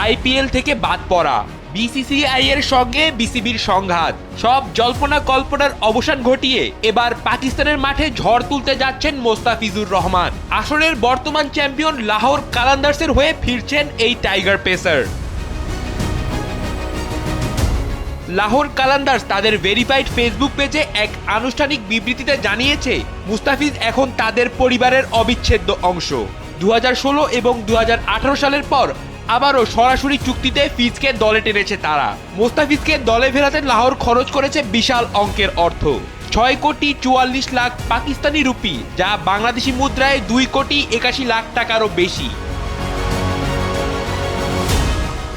IPL থেকে বাদ পড়া, বিসিসিআই এর সঙ্গে বিসিবির সংঘাত, সব জল্পনা কল্পনার অবসান ঘটিয়ে এবার পাকিস্তানের মাঠে ঝড় তুলতে যাচ্ছেন মোস্তাফিজুর রহমান। আসরের বর্তমান চ্যাম্পিয়ন লাহোর কালান্দার্সের হয়ে ফিরছেন এই টাইগার পেসার। লাহোর কালান্দার্স তাদের ভেরিফাইড ফেসবুক পেজে এক আনুষ্ঠানিক বিবৃতিতে জানিয়েছে, মুস্তাফিজ এখন তাদের পরিবারের অবিচ্ছেদ্য অংশ। 2016 এবং 2018 সালের পর আবারও সরাসরি চুক্তিতে ফিজকে দলে টেনেছে তারা। মুস্তাফিজকে দলে ফেরাতে লাহোর খরচ করেছে বিশাল অঙ্কের অর্থ, 6,44,00,000 পাকিস্তানি রুপি, যা বাংলাদেশি মুদ্রায় 2,81,00,000 টাকারও বেশি।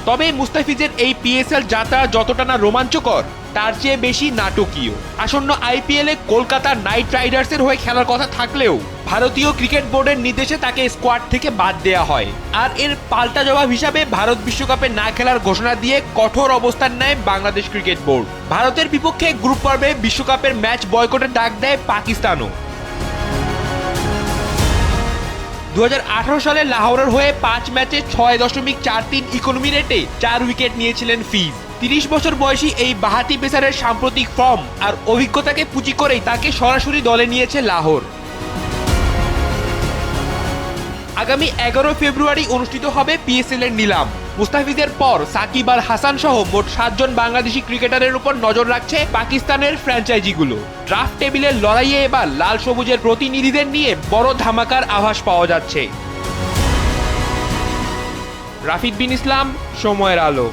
তবে মুস্তাফিজের এই পিএসএল যাত্রা যতটা না রোমাঞ্চকর, তার চেয়ে বেশি নাটকীয়। আসন্ন আইপিএলে কলকাতা নাইট রাইডার্সের হয়ে খেলার কথা থাকলেও ভারতীয় ক্রিকেট বোর্ডের নির্দেশে তাকে স্কোয়াড থেকে বাদ দেওয়া হয়। আর এর পাল্টা জবাব হিসাবে ভারত বিশ্বকাপে না খেলার ঘোষণা দিয়ে কঠোর অবস্থান নেয় বাংলাদেশ ক্রিকেট বোর্ড। ভারতের বিপক্ষে গ্রুপ পর্বে বিশ্বকাপের ম্যাচ বয়কটের ডাক দেয় পাকিস্তানও। 2018 সালে লাহোরের হয়ে 5 ম্যাচে 6.43 ইকোনমি রেটে 4 উইকেট নিয়েছিলেন ফিজ। 30 বছর বয়সী এই বাঁহাতি পেসারের সাম্প্রতিক ফর্ম আর অভিজ্ঞতাকে পুঁজি করেই তাকে সরাসরি দলে নিয়েছে লাহোর। আগামী 11 ফেব্রুয়ারি অনুষ্ঠিত হবে পিএসএল এর নিলাম। মুস্তাফিজের পর সাকিব আল হাসান সহ মোট 7 জন বাংলাদেশি ক্রিকেটারের উপর নজর রাখছে পাকিস্তানের ফ্র্যাঞ্চাইজিগুলো। ড্রাফট টেবিলের লড়াইয়ে এবার লাল সবুজের প্রতিনিধিদের নিয়ে বড় ধামাকার আভাস পাওয়া যাচ্ছে। রাফিদ বিন ইসলাম, সময়ের আলো।